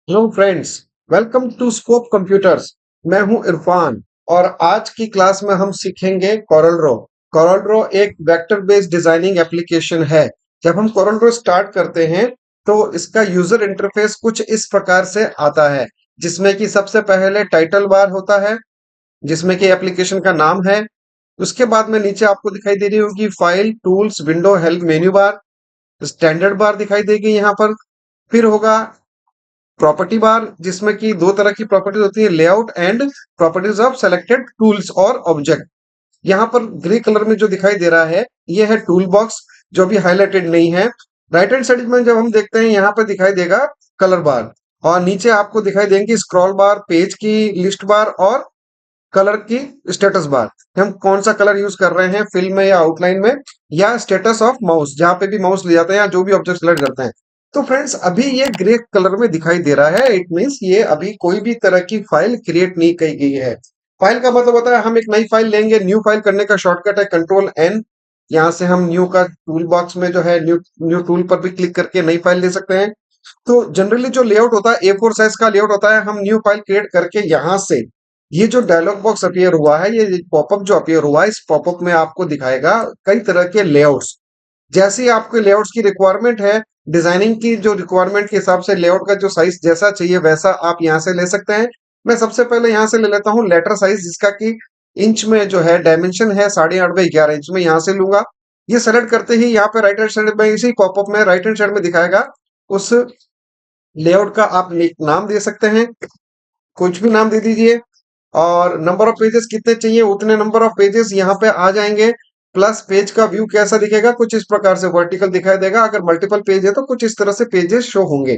Hello friends, welcome to scope computers. मैं हूं इरफान और आज की क्लास में हम सीखेंगे कोरल ड्रॉ। कोरल ड्रॉ एक वेक्टर बेस्ड डिजाइनिंग एप्लीकेशन है। जब हम कोरल ड्रॉ स्टार्ट करते हैं तो इसका यूजर इंटरफेस कुछ इस प्रकार से आता है, जिसमें कि सबसे पहले टाइटल बार होता है, जिसमें कि एप्लीकेशन का नाम है। उसके बाद में नीचे आपको दिखाई दे रही होगी file, tools, window, help, menu bar, standard bar दिखाई देगी यहाँ पर। फिर होगा प्रॉपर्टी बार, जिसमें कि दो तरह की प्रॉपर्टीज होती है, layout and properties of selected tools और ऑब्जेक्ट। यहाँ पर ग्रे कलर में जो दिखाई दे रहा है ये है टूल बॉक्स, जो अभी हाईलाइटेड नहीं है। राइट हैंड साइड में जब हम देखते हैं यहाँ पे दिखाई देगा कलर बार, और नीचे आपको दिखाई देंगी स्क्रॉल बार, पेज की लिस्ट बार और कलर की स्टेटस बार। हम कौन सा कलर यूज कर रहे हैं, फिल में या आउटलाइन में, या स्टेटस ऑफ माउस, जहां पे भी माउस ले जाते हैं या जो भी ऑब्जेक्ट सेलेक्ट करते हैं। तो फ्रेंड्स, अभी ये ग्रे कलर में दिखाई दे रहा है, इट मींस ये अभी कोई भी तरह की फाइल क्रिएट नहीं की गई है। फाइल का मतलब होता है हम एक नई फाइल लेंगे। न्यू फाइल करने का शॉर्टकट है कंट्रोल एन। यहाँ से हम न्यू का टूल बॉक्स में जो है न्यू न्यू टूल पर भी क्लिक करके नई फाइल ले सकते हैं। तो जनरली जो लेआउट होता है A4 साइज का लेआउट होता है। हम न्यू फाइल क्रिएट करके यहाँ से ये जो डायलॉग बॉक्स अपीयर हुआ है, ये पॉपअप जो अपीयर हुआ है, इस पॉपअप में आपको दिखाएगा कई तरह के लेआउट्स। जैसे ही आपके लेआउट्स की रिक्वायरमेंट है, डिजाइनिंग की जो रिक्वायरमेंट के हिसाब से लेआउट का जो साइज जैसा चाहिए वैसा आप यहाँ से ले सकते हैं। मैं सबसे पहले यहाँ से ले लेता हूँ लेटर साइज, जिसका कि इंच में जो है डायमेंशन है 8.5 बाई 11 इंच में, यहाँ से लूंगा। ये सेलेक्ट करते ही यहाँ पे राइट हैंड साइड में, इसी पॉपअप में राइट हैंड साइड में दिखाएगा उस लेआउट का आप नाम दे सकते हैं, कुछ भी नाम दे दीजिए। और नंबर ऑफ पेजेस कितने चाहिए उतने नंबर ऑफ पेजेस यहाँ पे आ जाएंगे। प्लस पेज का व्यू कैसा दिखेगा, कुछ इस प्रकार से वर्टिकल दिखाई देगा। अगर मल्टीपल पेज है तो कुछ इस तरह से पेजेस शो होंगे।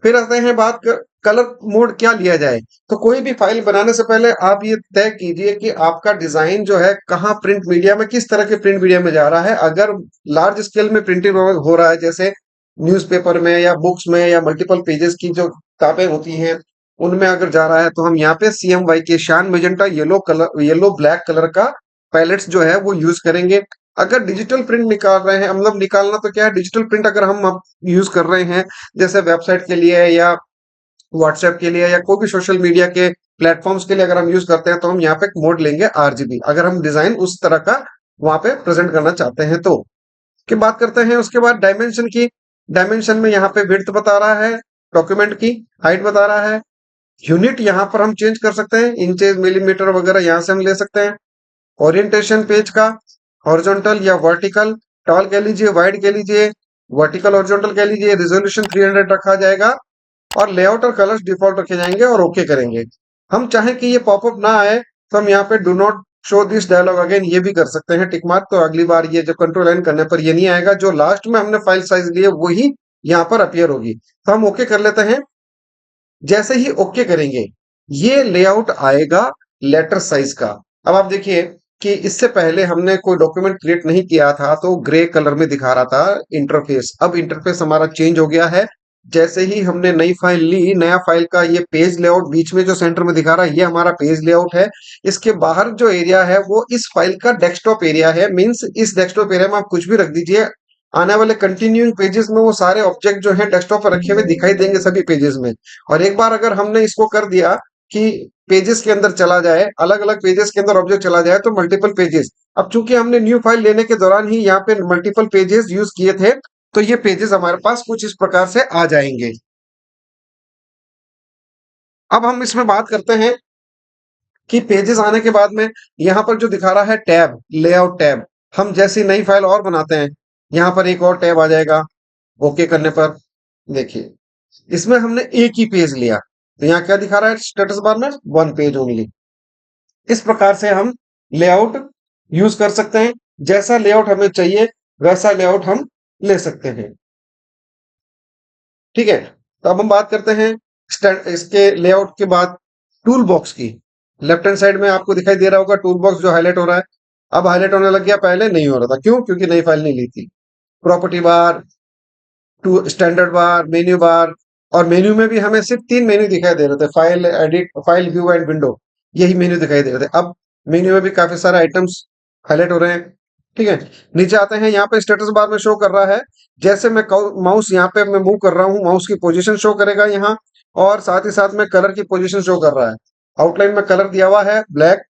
फिर आते हैं बात कलर मोड क्या लिया जाए। तो कोई भी फाइल बनाने से पहले आप ये तय कीजिए कि आपका डिजाइन जो है कहाँ प्रिंट मीडिया में, किस तरह के प्रिंट मीडिया में जा रहा है। अगर लार्ज स्केल में प्रिंटिंग हो रहा है, जैसे न्यूज़पेपर में या बुक्स में या मल्टीपल पेजेस की जो किताबें होती हैं, उनमें अगर जा रहा है तो हम यहाँ पे CMYK के शान magenta yellow colour, yellow black colour का पैलेट्स जो है वो यूज करेंगे। अगर डिजिटल प्रिंट निकाल रहे हैं, मतलब निकालना तो क्या है, डिजिटल प्रिंट अगर हम यूज कर रहे हैं, जैसे वेबसाइट के लिए या व्हाट्सएप के लिए या कोई भी सोशल मीडिया के प्लेटफॉर्म्स के लिए अगर हम यूज करते हैं, तो हम यहाँ पे मोड लेंगे RGB, अगर हम डिजाइन उस तरह का वहां पे प्रेजेंट करना चाहते हैं तो। की बात करते हैं उसके बाद डायमेंशन की। डायमेंशन में यहाँ पे विड्थ बता रहा है, डॉक्यूमेंट की हाइट बता रहा है। यूनिट यहाँ पर हम चेंज कर सकते हैं, इंचेस, मिलीमीटर वगैरह यहाँ से हम ले सकते हैं। ओरिएंटेशन पेज का, हॉरिजॉन्टल या वर्टिकल, टॉल कह लीजिए, वाइड कह लीजिए, वर्टिकल हॉरिजॉन्टल कह लीजिए। रिजोल्यूशन 300 रखा जाएगा और लेआउट और कलर्स डिफॉल्ट रखे जाएंगे और ओके करेंगे। हम चाहें कि ये पॉपअप ना आए तो हम यहाँ पे do not show this dialog again ये भी कर सकते हैं, टिक मार्क। तो अगली बार ये जो कंट्रोल एन करने पर ये नहीं आएगा, जो लास्ट में हमने फाइल साइज लिए वही यहाँ पर अपीयर होगी। तो हम ओके कर लेते हैं। जैसे ही ओके करेंगे ये लेआउट आएगा लेटर साइज का। अब आप देखिए कि इससे पहले हमने कोई डॉक्यूमेंट क्रिएट नहीं किया था तो ग्रे कलर में दिखा रहा था इंटरफेस। अब इंटरफेस हमारा चेंज हो गया है। जैसे ही हमने नई फाइल ली, नया फाइल का ये पेज लेआउट बीच में जो सेंटर में दिखा रहा है, ये हमारा पेज लेआउट है। इसके बाहर जो एरिया है वो इस फाइल का डेस्कटॉप एरिया है। मींस इस डेस्कटॉप एरिया में आप कुछ भी रख दीजिए, आने वाले कंटिन्यूइंग पेजेस में वो सारे ऑब्जेक्ट जो है डेस्कटॉप पर रखे हुए दिखाई देंगे सभी पेजेस में। और एक बार अगर हमने इसको कर दिया कि पेजेस के अंदर चला जाए, अलग अलग पेजेस के अंदर ऑब्जेक्ट चला जाए, तो मल्टीपल पेजेस। अब चूंकि हमने न्यू फाइल लेने के दौरान ही यहाँ पे मल्टीपल पेजेस यूज किए थे, तो ये पेजेस हमारे पास कुछ इस प्रकार से आ जाएंगे। अब हम इसमें बात करते हैं कि पेजेस आने के बाद में यहाँ पर जो दिखा रहा है टैब, लेआउट टैब, हम जैसी नई फाइल और बनाते हैं, यहाँ पर एक और टैब आ जाएगा। ओके करने पर देखिए इसमें हमने एक ही पेज लिया, तो यहाँ क्या दिखा रहा है स्टेटस बार में, 1 पेज ओनली। इस प्रकार से हम लेआउट यूज कर सकते हैं। जैसा लेआउट हमें चाहिए वैसा लेआउट हम ले सकते हैं। ठीक है, तो अब हम बात करते हैं इसके लेआउट के बाद टूल बॉक्स की। लेफ्ट हैंड साइड में आपको दिखाई दे रहा होगा टूल बॉक्स जो हाईलाइट हो रहा है। अब हाईलाइट होने लग गया, पहले नहीं हो रहा था। क्यों? क्योंकि नई फाइल नहीं ली थी। Property bar, two standard bar, menu bar. और मेन्यू में भी हमें सिर्फ 3 मेन्यू दिखाई दे रहे थे, file, edit, file view and window. यही मेन्यू दिखाई दे रहे थे। अब मेन्यू में भी काफी सारे आइटम्स हाईलाइट हो रहे हैं। ठीक है। नीचे आते हैं, यहाँ पे स्टेटस बार में शो कर रहा है। जैसे मैं माउस यहाँ पे मैं मूव कर रहा हूँ, माउस की पोजीशन शो करेगा यहाँ, और साथ ही साथ में कलर की पोजीशन शो कर रहा है। आउटलाइन में कलर दिया हुआ है ब्लैक,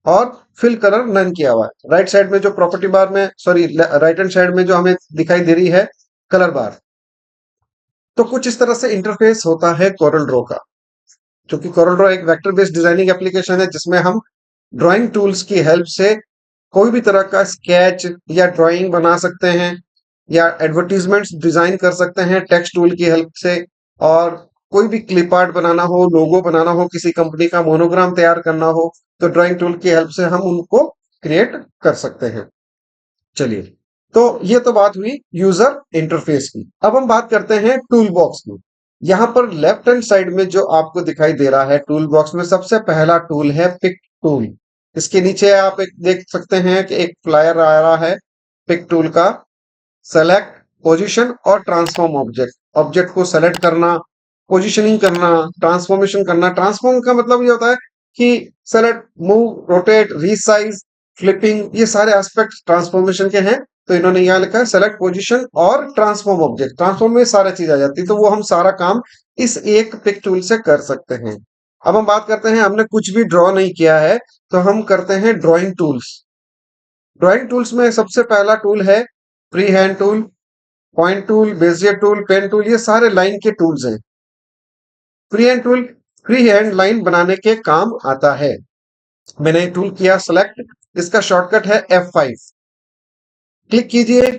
और फिल कलर नन किया हुआ है। राइट साइड में जो प्रॉपर्टी बार में, सॉरी राइट हैंड साइड में जो हमें दिखाई दे रही है कलर बार। तो कुछ इस तरह से इंटरफेस होता है कोरल ड्रॉ का। क्योंकि कोरल ड्रॉ एक वेक्टर बेस्ड डिजाइनिंग एप्लीकेशन है, जिसमें हम ड्राइंग टूल्स की हेल्प से कोई भी तरह का स्केच या ड्राइंग बना सकते हैं, या एडवर्टीजमेंट्स डिजाइन कर सकते हैं टेक्स्ट टूल की हेल्प से। और कोई भी क्लिप आर्ट बनाना हो, लोगो बनाना हो, किसी कंपनी का मोनोग्राम तैयार करना हो, तो ड्राइंग टूल की हेल्प से हम उनको क्रिएट कर सकते हैं। चलिए, तो ये तो बात हुई यूजर इंटरफेस की। अब हम बात करते हैं टूल बॉक्स की। यहाँ पर लेफ्ट हैंड साइड में जो आपको दिखाई दे रहा है टूल बॉक्स में, सबसे पहला टूल है पिक टूल। इसके नीचे आप एक देख सकते हैं कि एक फ्लायर आ रहा है पिक टूल का। सेलेक्ट, पोजीशन और ट्रांसफॉर्म ऑब्जेक्ट। ऑब्जेक्ट को सेलेक्ट करना, पोजीशनिंग करना, ट्रांसफॉर्मेशन करना। ट्रांसफॉर्म का मतलब ये होता है कि select, move, rotate, resize, flipping, ये सारे एस्पेक्ट ट्रांसफॉर्मेशन के हैं। तो इन्होंने यहाँ लिखा है सेलेक्ट, पोजीशन और ट्रांसफॉर्म ऑब्जेक्ट। ट्रांसफॉर्म में सारी चीज आ जाती है, तो वो हम सारा काम इस एक पिक टूल से कर सकते हैं। अब हम बात करते हैं, हमने कुछ भी ड्रॉ नहीं किया है, तो हम करते हैं ड्राइंग टूल्स। ड्राइंग टूल्स में सबसे पहला टूल है free hand tool, point tool, bezier tool, pen tool. ये सारे लाइन के टूल्स हैं। Free hand tool free hand line बनाने के काम आता है। मैंने टूल किया सेलेक्ट, इसका शॉर्टकट है F5। क्लिक कीजिए,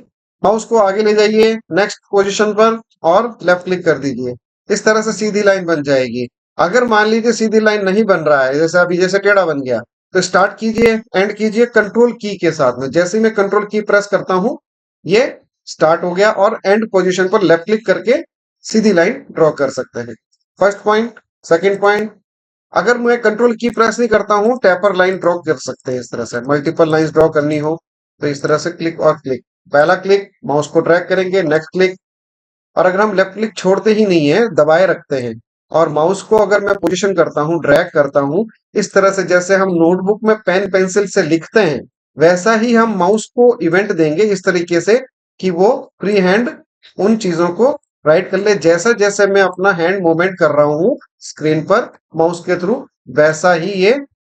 माउस को आगे ले जाइए नेक्स्ट पोजीशन पर, और लेफ्ट क्लिक कर दीजिए। इस तरह से सीधी लाइन बन जाएगी। अगर मान लीजिए सीधी लाइन नहीं बन रहा है, जैसे अभी जैसे टेढ़ा बन गया, तो स्टार्ट कीजिए, एंड कीजिए कंट्रोल की के साथ में। जैसे ही मैं कंट्रोल की प्रेस करता हूं, ये स्टार्ट हो गया, और एंड पोजीशन पर लेफ्ट क्लिक करके सीधी लाइन ड्रॉ कर सकते हैं। First point, second point. अगर मैं कंट्रोल की प्रेस नहीं करता हूं, टैपर लाइन ड्रॉ कर सकते हैं इस तरह से। मल्टीपल लाइंस ड्रॉ करनी हो तो इस तरह से क्लिक और क्लिक। पहला क्लिक, माउस को ड्रैग करेंगे, नेक्स्ट क्लिक। और अगर हम लेफ्ट क्लिक छोड़ते ही नहीं है, दबाए रखते हैं, और माउस को अगर मैं पोजीशन करता हूं, ड्रैग करता हूं, इस तरह से जैसे हम नोटबुक में पेन पेंसिल से लिखते हैं, वैसा ही हम माउस को इवेंट देंगे इस तरीके से कि वो फ्री हैंड उन चीजों को राइट कर ले। जैसा जैसे मैं अपना हैंड मूवमेंट कर रहा हूं स्क्रीन पर माउस के थ्रू, वैसा ही ये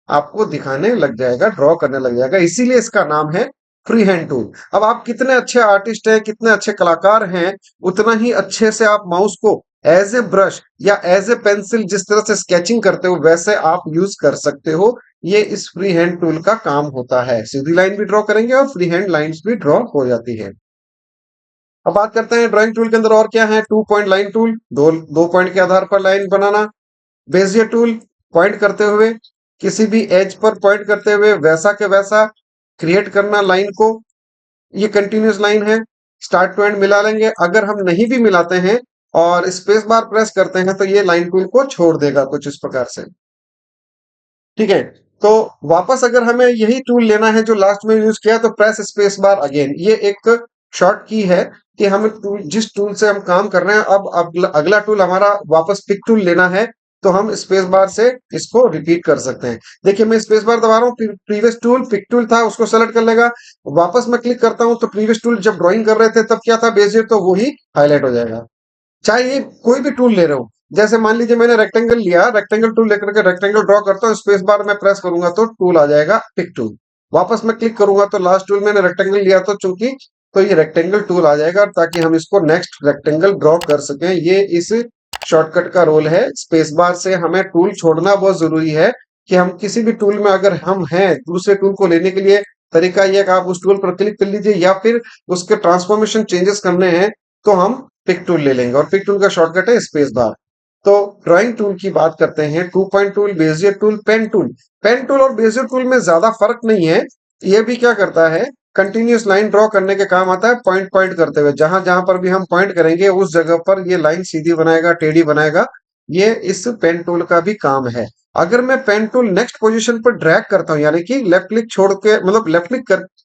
आपको दिखाने लग जाएगा, ड्रॉ करने लग जाएगा। इसीलिए इसका नाम है फ्री हैंड टूल। अब आप कितने अच्छे आर्टिस्ट हैं, कितने अच्छे कलाकार हैं, उतना ही अच्छे से आप माउस को एज ए ब्रश या एज ए पेंसिल, जिस तरह से स्केचिंग करते हो, वैसे आप यूज कर सकते हो। ये इस फ्री हैंड टूल का काम होता है। सीधी लाइन भी ड्रॉ करेंगे और फ्री हैंड लाइंस भी ड्रॉ हो जाती है। अब बात करते हैं ड्राइंग टूल के अंदर और क्या है। 2 पॉइंट लाइन टूल, दो पॉइंट के आधार पर लाइन बनाना। बेजियर टूल, पॉइंट करते हुए, किसी भी एज पर पॉइंट करते हुए वैसा के वैसा क्रिएट करना लाइन को। ये कंटिन्यूस लाइन है, स्टार्ट टू एंड मिला लेंगे। अगर हम नहीं भी मिलाते हैं और स्पेस बार प्रेस करते हैं, तो ये लाइन टूल को छोड़ देगा कुछ इस प्रकार से। ठीक है, तो वापस अगर हमें यही टूल लेना है जो लास्ट में यूज किया, तो प्रेस स्पेस बार अगेन। ये एक शॉर्ट की है कि हमें टूल, जिस टूल से हम काम कर रहे हैं, अब अगला टूल हमारा वापस पिक टूल लेना है, तो हम स्पेस बार से इसको रिपीट कर सकते हैं। देखिए, मैं स्पेस बार दबा रहा हूँ, प्रीवियस टूल पिक टूल था, उसको सेलेक्ट कर लेगा। वापस मैं क्लिक करता हूँ, तो प्रीवियस टूल जब ड्राइंग कर रहे थे तब क्या था, बेजियर, तो वो ही हाईलाइट हो जाएगा। चाहे ये कोई भी टूल ले रहे हो, जैसे मान लीजिए मैंने रेक्टेंगल लिया, रेक्टेंगल टूल लेकर के रेक्टेंगल ड्रॉ करता हूँ, स्पेस बार में प्रेस करूंगा तो टूल आ जाएगा पिक टूल। वापस मैं क्लिक करूंगा तो लास्ट टूल मैंने रेक्टेंगल लिया, तो चूंकि तो ये रेक्टेंगल टूल आ जाएगा, ताकि हम इसको नेक्स्ट रेक्टेंगल ड्रॉ कर सकें। ये इस शॉर्टकट का रोल है। स्पेस बार से हमें टूल छोड़ना बहुत जरूरी है, कि हम किसी भी टूल में अगर हम हैं, दूसरे टूल को लेने के लिए तरीका यह कि आप उस टूल पर क्लिक कर लीजिए, या फिर उसके ट्रांसफॉर्मेशन चेंजेस करने हैं तो हम पिक टूल ले लेंगे, और पिक टूल का शॉर्टकट है स्पेस बार। तो ड्राइंग टूल की बात करते हैं। 2 point tool, bezier tool, pen tool. Pen tool और बेजियर टूल में ज्यादा फर्क नहीं है। ये भी क्या करता है, कंटिन्यूस लाइन ड्रॉ करने के काम आता है, पॉइंट पॉइंट करते हुए। जहां जहां पर भी हम पॉइंट करेंगे, उस जगह पर ये लाइन सीधी बनाएगा, टेढ़ी बनाएगा। ये इस पेन टूल का भी काम है। अगर मैं पेन टूल नेक्स्ट पोजीशन पर ड्रैग करता हूं, यानी कि लेफ्ट क्लिक छोड़ के, मतलब लेफ्ट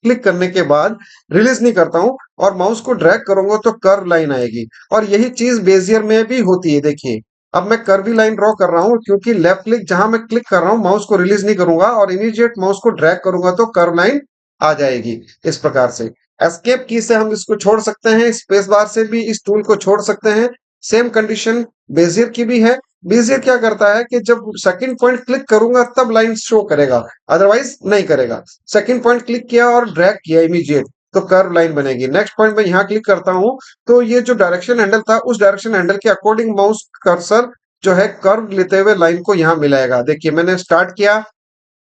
क्लिक करने के बाद रिलीज नहीं करता हूं, और माउस को ड्रैग करूंगा, तो कर्व लाइन आएगी। और यही चीज बेजियर में भी होती है। देखिए, अब मैं कर्वी लाइन ड्रॉ कर रहा हूं, क्योंकि लेफ्ट क्लिक जहां मैं क्लिक कर रहा हूं, माउस को रिलीज नहीं करूंगा, और इमीडिएट माउस को ड्रैग करूंगा तो कर्व लाइन आ जाएगी इस प्रकार से। एस्केप की से हम इसको छोड़ सकते हैं, स्पेस बार से भी इस टूल को छोड़ सकते हैं। सेम कंडीशन बेजियर की भी है। बेजियर क्या करता है कि जब सेकंड पॉइंट क्लिक करूंगा तब लाइन शो करेगा, अदरवाइज नहीं करेगा। सेकंड पॉइंट क्लिक किया और ड्रैग किया इमीडिएट तो कर्व लाइन बनेगी। नेक्स्ट पॉइंट में यहाँ क्लिक करता हूं तो ये जो डायरेक्शन हैंडल था उस डायरेक्शन हैंडल के अकॉर्डिंग माउस कर्सर जो है कर्व लेते हुए लाइन को यहाँ मिलाएगा। देखिए मैंने स्टार्ट किया,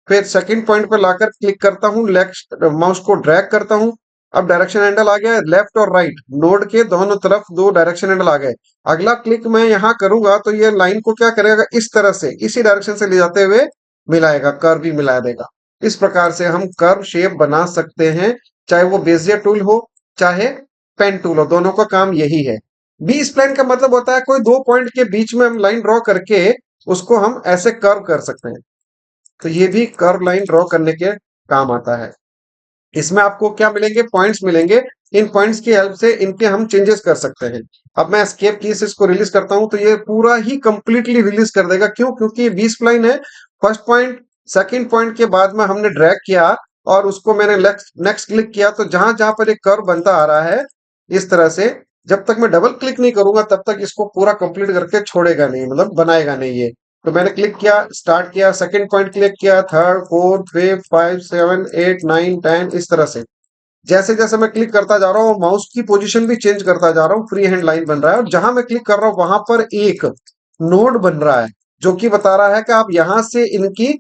फिर सेकंड पॉइंट पर लाकर क्लिक करता हूँ, लेफ्ट माउस को ड्रैग करता हूँ। अब डायरेक्शन हैंडल आ गया, लेफ्ट और राइट नोड के दोनों तरफ दो डायरेक्शन हैंडल आ गए। अगला क्लिक मैं यहाँ करूंगा तो ये लाइन को क्या करेगा, इस तरह से इसी डायरेक्शन से ले जाते हुए मिलाएगा, कर्व भी मिला देगा। इस प्रकार से हम कर्व शेप बना सकते हैं, चाहे वो बेजियर टूल हो चाहे पेन टूल हो, दोनों का काम यही है। बी स्प्लाइन का मतलब होता है कोई दो पॉइंट के बीच में हम लाइन ड्रॉ करके उसको हम ऐसे कर्व कर सकते हैं। तो ये भी कर्व लाइन ड्रॉ करने के काम आता है। इसमें आपको क्या मिलेंगे, पॉइंट्स मिलेंगे। इन पॉइंट्स की हेल्प से इनके हम चेंजेस कर सकते हैं। अब मैं एस्केप की से इसको रिलीज करता हूं तो ये पूरा ही कंप्लीटली रिलीज कर देगा। क्यों? क्योंकि ये बी स्प्लाइन है। फर्स्ट पॉइंट सेकंड पॉइंट के बाद में हमने ड्रैग किया और उसको मैंने नेक्स्ट क्लिक किया तो जहां जहां पर एक कर्व बनता आ रहा है इस तरह से, जब तक मैं डबल क्लिक नहीं करूंगा तब तक इसको पूरा कंप्लीट करके छोड़ेगा नहीं, मतलब बनाएगा नहीं ये। तो मैंने क्लिक किया, स्टार्ट किया, सेकंड पॉइंट क्लिक किया, थर्ड, फोर्थ, फिफ्थ, 5, 7, 8, 9, 10 इस तरह से। जैसे जैसे मैं क्लिक करता जा रहा हूँ माउस की पोजीशन भी चेंज करता जा रहा हूँ, फ्री हैंड लाइन बन रहा है और जहां मैं क्लिक कर रहा हूँ वहां पर एक नोड बन रहा है जो कि बता रहा है कि आप यहां से इनकी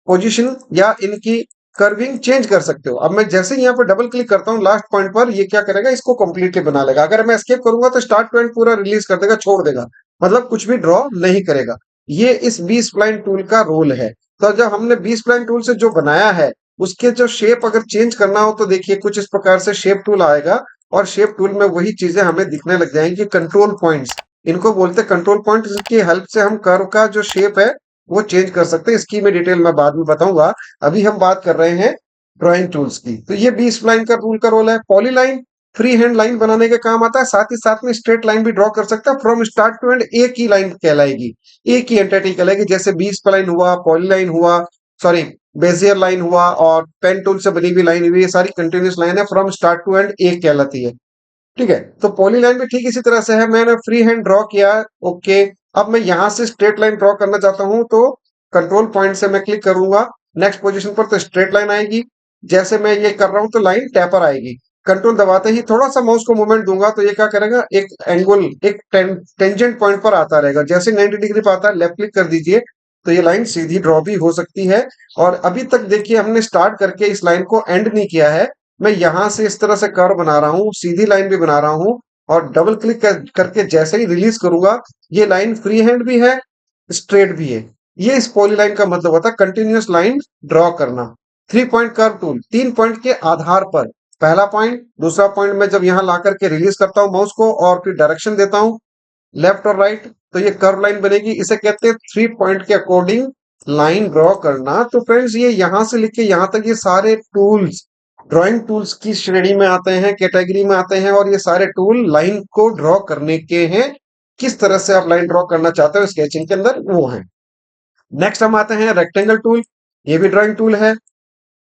पोजीशन या इनकी कर्विंग चेंज कर सकते हो। अब मैं जैसे ही यहाँ पर डबल क्लिक करता हूँ लास्ट पॉइंट पर, ये क्या करेगा, इसको कंप्लीटली बना लेगा। अगर मैं एस्केप करूंगा तो स्टार्ट पॉइंट पूरा रिलीज कर देगा, छोड़ देगा, मतलब कुछ भी ड्रॉ नहीं करेगा। ये इस बी स्प्लाइन टूल का रोल है। तो जब हमने बी स्प्लाइन टूल से जो बनाया है उसके जो शेप अगर चेंज करना हो तो देखिए कुछ इस प्रकार से शेप टूल आएगा और शेप टूल में वही चीजें हमें दिखने लग जाएंगी। कंट्रोल पॉइंट्स, इनको बोलते हैं कंट्रोल पॉइंट्स की हेल्प से हम कर्व का जो शेप है वो चेंज कर सकते हैं। इसकी मैं डिटेल में बाद में बताऊंगा। अभी हम बात कर रहे हैं ड्राइंग टूल्स की। तो ये बी स्प्लाइन का टूल का रोल है। पॉलीलाइन फ्री हैंड लाइन बनाने के काम आता है, साथ ही साथ में स्ट्रेट लाइन भी ड्रॉ कर सकता है। फ्रॉम स्टार्ट टू एंड एक ही लाइन कहलाएगी, एक ही एंटिटी कहलाएगी। जैसे बी स्प्लाइन हुआ, पॉलीलाइन हुआ, सॉरी बेजियर लाइन हुआ और पेन टूल से बनी हुई लाइन हुई, ये सारी कंटिन्यूस लाइन है, फ्रॉम स्टार्ट टू एंड एक कहलाती है। ठीक है, तो पॉलीलाइन भी ठीक इसी तरह से है। मैंने फ्री हैंड ड्रॉ किया, ओके। अब मैं यहां से स्ट्रेट लाइन ड्रॉ करना चाहता हूं तो कंट्रोल पॉइंट से मैं क्लिक करूंगा नेक्स्ट पोजीशन पर तो स्ट्रेट लाइन आएगी। जैसे मैं ये कर रहा हूं तो लाइन टैपर आएगी। कंट्रोल दबाते ही थोड़ा सा माउस को मूवमेंट दूंगा तो ये क्या करेगा, एक एंगल, एक टेंजेंट पॉइंट पर आता रहेगा। जैसे 90 डिग्री पर आता है लेफ्ट क्लिक कर दीजिए तो ये लाइन सीधी ड्रॉ भी हो सकती है। और अभी तक देखिए हमने स्टार्ट करके इस लाइन को एंड नहीं किया है। मैं यहां से इस तरह से कर्व बना रहा हूँ, सीधी लाइन भी बना रहा हूँ और डबल क्लिक करके जैसे ही रिलीज करूंगा ये लाइन फ्री हैंड भी है, स्ट्रेट भी है। ये इस पॉलीलाइन का मतलब होता है कंटिन्यूअस लाइन ड्रॉ करना। थ्री पॉइंट कर्व टूल, तीन पॉइंट के आधार पर, पहला पॉइंट, दूसरा पॉइंट में जब यहां ला करके रिलीज करता हूं माउस को और फिर डायरेक्शन देता हूं लेफ्ट और राइट तो ये कर्व लाइन बनेगी। इसे कहते हैं थ्री पॉइंट के अकॉर्डिंग लाइन ड्रॉ करना। तो फ्रेंड्स ये यहां से लेके यहां तक ये सारे टूल्स ड्राइंग टूल्स की श्रेणी में आते हैं, कैटेगरी में आते हैं और ये सारे टूल लाइन को ड्रॉ करने के हैं। किस तरह से आप लाइन ड्रॉ करना चाहते हो स्केचिंग के अंदर वो है। नेक्स्ट हम आते हैं रेक्टेंगल टूल, ये भी ड्राइंग टूल है।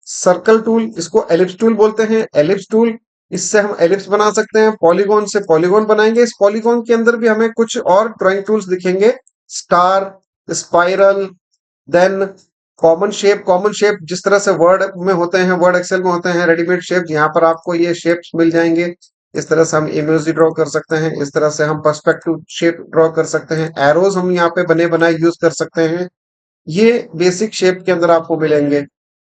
सर्कल टूल, इसको एलिप्स टूल बोलते हैं। एलिप्स टूल, इससे हम एलिप्स बना सकते हैं। पॉलीगॉन से पॉलीगॉन बनाएंगे। इस पॉलीगॉन के अंदर भी हमें कुछ और ड्राइंग टूल्स दिखेंगे, star, spiral, then common shape. Common shape जिस तरह से वर्ड में होते हैं, वर्ड एक्सेल में होते हैं रेडीमेड शेप, यहाँ पर आपको ये शेप्स मिल जाएंगे। इस तरह से हम इमेज ड्रॉ कर सकते हैं, इस तरह से हम पर्सपेक्टिव शेप ड्रॉ कर सकते हैं, एरोज हम यहाँ पे बने बनाए यूज कर सकते हैं। ये बेसिक शेप के अंदर आपको मिलेंगे।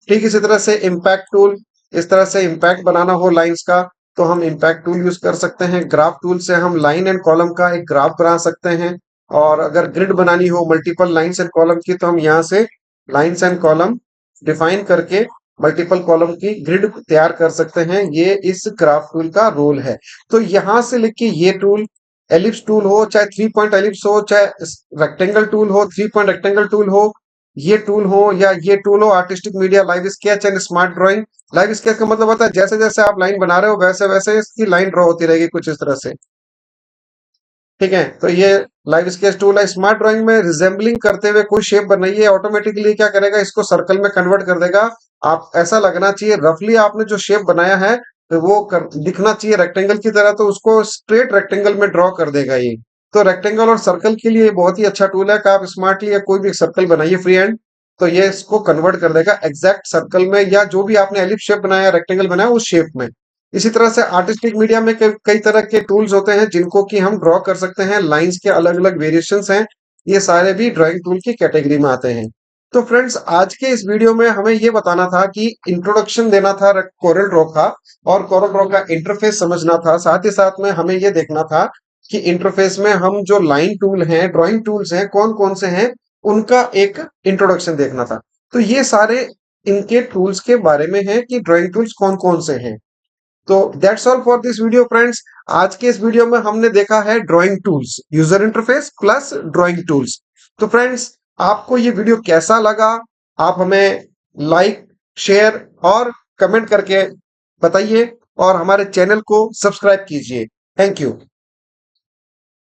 ठीक इसी तरह से इम्पैक्ट टूल, इस तरह से इम्पैक्ट बनाना हो लाइंस का तो हम इम्पैक्ट टूल यूज कर सकते हैं। ग्राफ टूल से हम लाइन एंड कॉलम का एक ग्राफ बना सकते हैं। और अगर ग्रिड बनानी हो मल्टीपल लाइंस एंड कॉलम की तो हम यहाँ से लाइंस एंड कॉलम डिफाइन करके मल्टीपल कॉलम की ग्रिड तैयार कर सकते हैं। ये इस ग्राफ टूल का रोल है। तो यहां से लेके ये टूल, एलिप्स टूल हो चाहे थ्री पॉइंट एलिप्स हो चाहे रेक्टेंगल टूल हो, थ्री पॉइंट रेक्टेंगल टूल हो, ये टूल हो या ये टूल हो artistic media, live sketch and smart drawing. Live sketch का मतलब होता है जैसे जैसे आप लाइन बना रहे हो वैसे वैसे इसकी लाइन ड्रॉ होती रहेगी कुछ इस तरह से। ठीक है, तो ये लाइव स्केच टूल है। स्मार्ट ड्राइंग में रिजेंबलिंग करते हुए कोई शेप बनाइए, ऑटोमेटिकली क्या करेगा, इसको सर्कल में कन्वर्ट कर देगा। आप ऐसा लगना चाहिए रफली आपने जो शेप बनाया है तो वो दिखना चाहिए रेक्टेंगल की तरह, तो उसको स्ट्रेट रेक्टेंगल में ड्रॉ कर देगा ये। तो रेक्टेंगल और सर्कल के लिए बहुत ही अच्छा टूल है कि आप स्मार्टली या कोई भी सर्कल बनाइए फ्री हैंड, तो ये इसको कन्वर्ट कर देगा एग्जैक्ट सर्कल में, या जो भी आपने एलिप्स शेप बनाया, रेक्टेंगल बनाया, उस शेप में। इसी तरह से आर्टिस्टिक मीडिया में कई तरह के टूल्स होते हैं जिनको कि हम ड्रॉ कर सकते हैं। लाइंस के अलग अलग वेरिएशंस हैं, ये सारे भी ड्राइंग टूल की कैटेगरी में आते हैं। तो फ्रेंड्स, आज के इस वीडियो में हमें ये बताना था कि इंट्रोडक्शन देना था कोरल ड्रॉ का, और कोरल ड्रॉ का इंटरफेस समझना था। साथ ही साथ में हमें ये देखना था कि इंटरफेस में हम जो लाइन टूल हैं, ड्राइंग टूल्स हैं, कौन कौन से हैं, उनका एक इंट्रोडक्शन देखना था। तो ये सारे इनके टूल्स के बारे में है कि ड्राइंग टूल्स कौन कौन से हैं। तो that's all for this video friends. आज के इस वीडियो में हमने देखा है drawing tools, user interface plus drawing tools. तो फ्रेंड्स, आपको ये वीडियो कैसा लगा, आप हमें लाइक, शेयर और कमेंट करके बताइए, और हमारे चैनल को सब्सक्राइब कीजिए। Thank you.